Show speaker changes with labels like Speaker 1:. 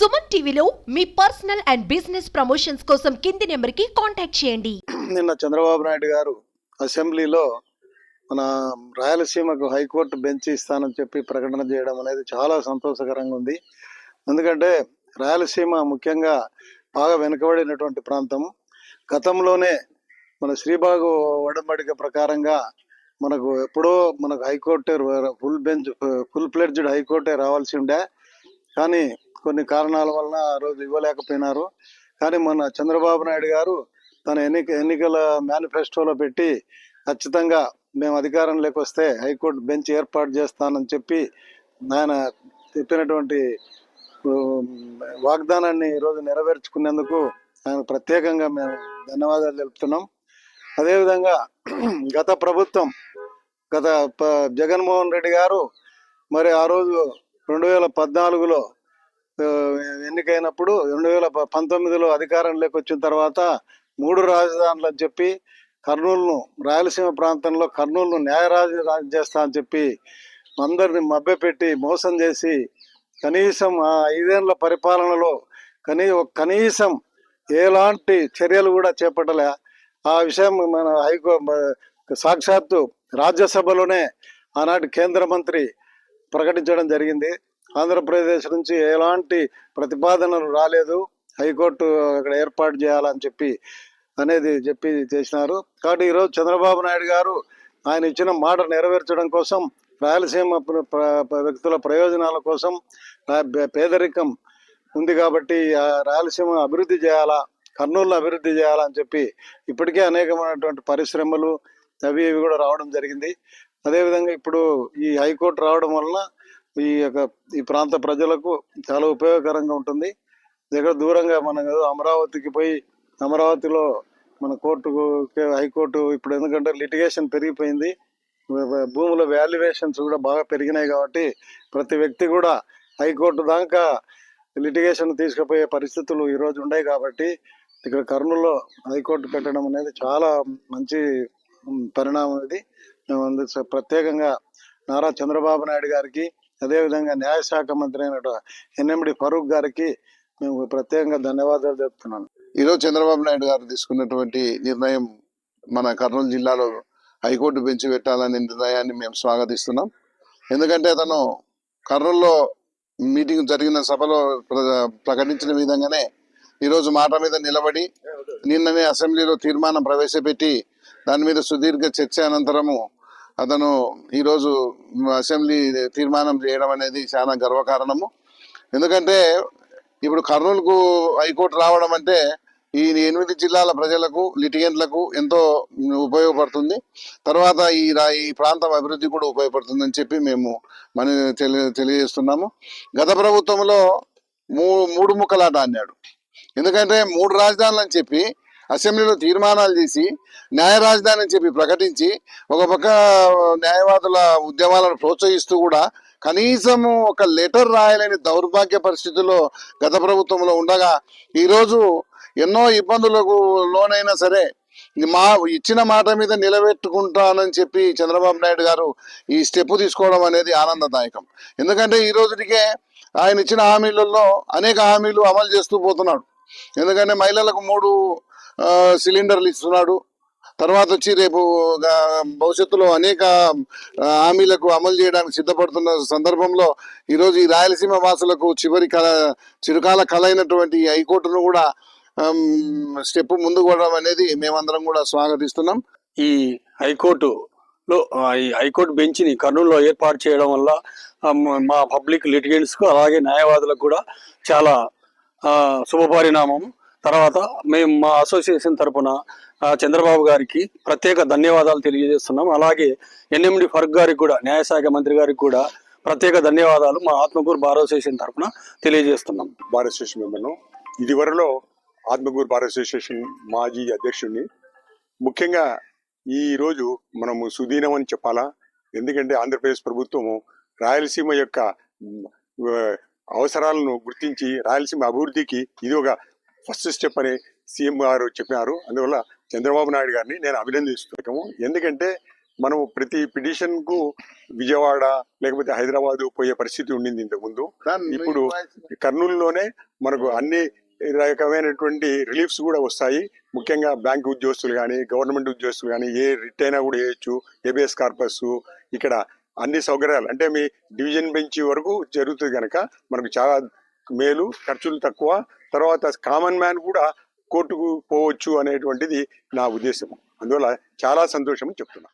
Speaker 1: సుమన్ టీవీలో మీ personal and business promotions కోసం కింది నెంబర్కి కాంటాక్ట్ చేయండి.
Speaker 2: నిన్న చంద్రబాబు నాయుడు గారు అసెంబ్లీలో మన రాయలసీమకు హైకోర్టు బెంచ్ ఇస్తానని చెప్పి ప్రకటన చేయడం అనేది చాలా సంతోషకరంగా ఉంది. ఎందుకంటే రాయలసీమ ముఖ్యంగా బాగా వెనుకబడినటువంటి ప్రాంతం. గతంలోనే మన శ్రీబాగు ఒడంబడిక ప్రకారంగా మనకు ఎప్పుడో మనకు హైకోర్టే ఫుల్ ఫ్లెడ్జ్డ్ హైకోర్టే రావాల్సి ఉండే, కానీ కొన్ని కారణాల వలన ఆ రోజు ఇవ్వలేకపోయినారు. కానీ మన చంద్రబాబు నాయుడు గారు తన ఎన్నికల మేనిఫెస్టోలో పెట్టి ఖచ్చితంగా మేము అధికారంలోకి వస్తే హైకోర్టు బెంచ్ ఏర్పాటు చేస్తానని చెప్పి ఆయన చెప్పినటువంటి వాగ్దానాన్ని ఈరోజు నెరవేర్చుకునేందుకు ఆయన ప్రత్యేకంగా మేము ధన్యవాదాలు తెలుపుతున్నాం. అదేవిధంగా గత ప్రభుత్వం జగన్మోహన్ రెడ్డి గారు మరి ఆ రోజు 2014లో ఎన్నికైనప్పుడు 2019లో అధికారంలోకి వచ్చిన తర్వాత 3 రాజధానులు అని చెప్పి కర్నూలును, రాయలసీమ ప్రాంతంలో కర్నూలును న్యాయరాజధాని చేస్తా అని చెప్పి అందరిని మభ్యపెట్టి మోసం చేసి కనీసం ఆ 5 ఏళ్ల పరిపాలనలో కనీసం ఎలాంటి చర్యలు కూడా చేపట్టలే. ఆ విషయం మన సాక్షాత్తు రాజ్యసభలోనే ఆనాటి కేంద్ర మంత్రి ప్రకటించడం జరిగింది. ఆంధ్రప్రదేశ్ నుంచి ఎలాంటి ప్రతిపాదనలు రాలేదు, హైకోర్టు అక్కడ ఏర్పాటు చేయాలని చెప్పి చేసినారు. కాబట్టి ఈరోజు చంద్రబాబు నాయుడు గారు ఆయన ఇచ్చిన మాట నెరవేర్చడం కోసం, రాయలసీమ వ్యక్తుల ప్రయోజనాల కోసం, పేదరికం ఉంది కాబట్టి రాయలసీమ అభివృద్ధి చేయాలా, కర్నూలు అభివృద్ధి చేయాలని చెప్పి ఇప్పటికే అనేకమైనటువంటి పరిశ్రమలు అవి కూడా రావడం జరిగింది. అదేవిధంగా ఇప్పుడు ఈ హైకోర్టు రావడం వలన ఈ ప్రాంత ప్రజలకు చాలా ఉపయోగకరంగా ఉంటుంది. దగ్గర దూరంగా మనం అమరావతికి పోయి అమరావతిలో మన హైకోర్టు ఇప్పుడు ఎందుకంటే లిటిగేషన్ పెరిగిపోయింది, భూముల వాల్యుయేషన్స్ కూడా బాగా పెరిగినాయి కాబట్టి ప్రతి వ్యక్తి కూడా హైకోర్టు దాకా లిటిగేషన్ తీసుకుపోయే పరిస్థితులు ఈరోజు ఉన్నాయి. కాబట్టి ఇక్కడ కర్నూలులో హైకోర్టు పెట్టడం అనేది చాలా మంచి పరిణామం. ఇది మేము ప్రత్యేకంగా నారా చంద్రబాబు నాయుడు గారికి, అదేవిధంగా న్యాయశాఖ మంత్రి అయిన ఎన్ఎండి ఫరూక్ గారికి మేము ప్రత్యేకంగా ధన్యవాదాలు చెప్తున్నాను.
Speaker 3: ఈరోజు చంద్రబాబు నాయుడు గారు తీసుకున్నటువంటి నిర్ణయం, మన కర్నూలు జిల్లాలో హైకోర్టు బెంచ్ పెట్టాలనే నిర్ణయాన్ని మేము స్వాగతిస్తున్నాం. ఎందుకంటే అతను కర్నూలులో మీటింగ్ జరిగిన సభలో ప్రకటించిన విధంగానే ఈరోజు మాట మీద నిలబడి నిన్ననే అసెంబ్లీలో తీర్మానం ప్రవేశపెట్టి దాని మీద సుదీర్ఘ చర్చ అనంతరము అతను ఈరోజు అసెంబ్లీ తీర్మానం చేయడం అనేది చాలా గర్వకారణము. ఎందుకంటే ఇప్పుడు కర్నూలుకు హైకోర్టు రావడం అంటే ఈ 8 జిల్లాల ప్రజలకు, లిటిగెంట్లకు ఎంతో ఉపయోగపడుతుంది. తర్వాత ఈ ప్రాంతం అభివృద్ధి కూడా ఉపయోగపడుతుందని చెప్పి మేము తెలియజేస్తున్నాము. గత ప్రభుత్వంలో 3 ముక్కలాట అన్నాడు. ఎందుకంటే 3 రాజధానులు అని చెప్పి అసెంబ్లీలో తీర్మానాలు చేసి న్యాయ రాజధాని అని చెప్పి ప్రకటించి ఒక పక్క న్యాయవాదుల ఉద్యమాలను ప్రోత్సహిస్తూ కూడా కనీసము ఒక లెటర్ రాయలేని దౌర్భాగ్య పరిస్థితుల్లో గత ప్రభుత్వంలో ఉండగా ఈరోజు ఎన్నో ఇబ్బందులకు లోనైనా సరే ఇచ్చిన మాట మీద నిలబెట్టుకుంటానని చెప్పి చంద్రబాబు నాయుడు గారు ఈ స్టెప్ తీసుకోవడం అనేది ఆనందదాయకం. ఎందుకంటే ఈ రోజుకే ఆయన ఇచ్చిన హామీలలో అనేక హామీలు అమలు చేస్తూ పోతున్నాడు. ఎందుకంటే మహిళలకు 3 సిలిండర్లు ఇస్తున్నాడు. తర్వాత వచ్చి రేపు భవిష్యత్తులో అనేక హామీలకు అమలు చేయడానికి సిద్ధపడుతున్న సందర్భంలో ఈరోజు ఈ రాయలసీమ వాసులకు చిరకాల కళ అయినటువంటి హైకోర్టును కూడా స్టెప్ ముందుకు పోవడం అనేది మేమందరం కూడా స్వాగతిస్తున్నాం.
Speaker 4: ఈ హైకోర్టు బెంచ్ని కర్నూలులో ఏర్పాటు చేయడం వల్ల మా పబ్లిక్ లిటిగెంట్స్కు అలాగే న్యాయవాదులకు కూడా చాలా శుభపరిణామం. తర్వాత మేము మా అసోసియేషన్ తరఫున చంద్రబాబు గారికి ప్రత్యేక ధన్యవాదాలు తెలియజేస్తున్నాం. అలాగే ఎన్ఎండి ఫరూక్ గారికి కూడా, న్యాయశాఖ మంత్రి గారికి కూడా ప్రత్యేక ధన్యవాదాలు మా ఆత్మకూరు బార్ అసోసియేషన్ తరఫున తెలియజేస్తున్నాం.
Speaker 5: బార్ అసోసియేషన్ మెంబర్ను, ఇదివరలో ఆత్మకూరు బార్ అసోసియేషన్ మాజీ అధ్యక్షుడిని. ముఖ్యంగా ఈరోజు మనము సుదీనం అని చెప్పాలా. ఎందుకంటే ఆంధ్రప్రదేశ్ ప్రభుత్వము రాయలసీమ యొక్క అవసరాలను గుర్తించి రాయలసీమ అభివృద్ధికి ఇది ఒక ఫస్ట్ స్టెప్ అని సీఎం గారు చెప్పినారు. అందువల్ల చంద్రబాబు నాయుడు గారిని నేను అభినందిస్తున్నాము. ఎందుకంటే మనం ప్రతి పిటిషన్ కు విజయవాడ లేకపోతే హైదరాబాద్ పోయే పరిస్థితి ఉండింది ఇంతకుముందు. ఇప్పుడు కర్నూలులోనే మనకు అన్ని రకమైనటువంటి రిలీఫ్స్ కూడా వస్తాయి. ముఖ్యంగా బ్యాంక్ ఉద్యోగస్తులు కానీ, గవర్నమెంట్ ఉద్యోగస్తులు కానీ ఏ రిట్ అయినా కూడా వేయచ్చు. ఏబిఎస్ కార్పస్ ఇక్కడ అన్ని సౌకర్యాలు అంటే మీ డివిజన్ బెంచ్ వరకు జరుగుతుంది కనుక మనకు చాలా మేలు, ఖర్చులు తక్కువ. తర్వాత కామన్ మ్యాన్ కూడా కోర్టుకు పోవచ్చు అనేటువంటిది నా ఉద్దేశం. అందువల్ల చాలా సంతోషం చెప్తున్నా.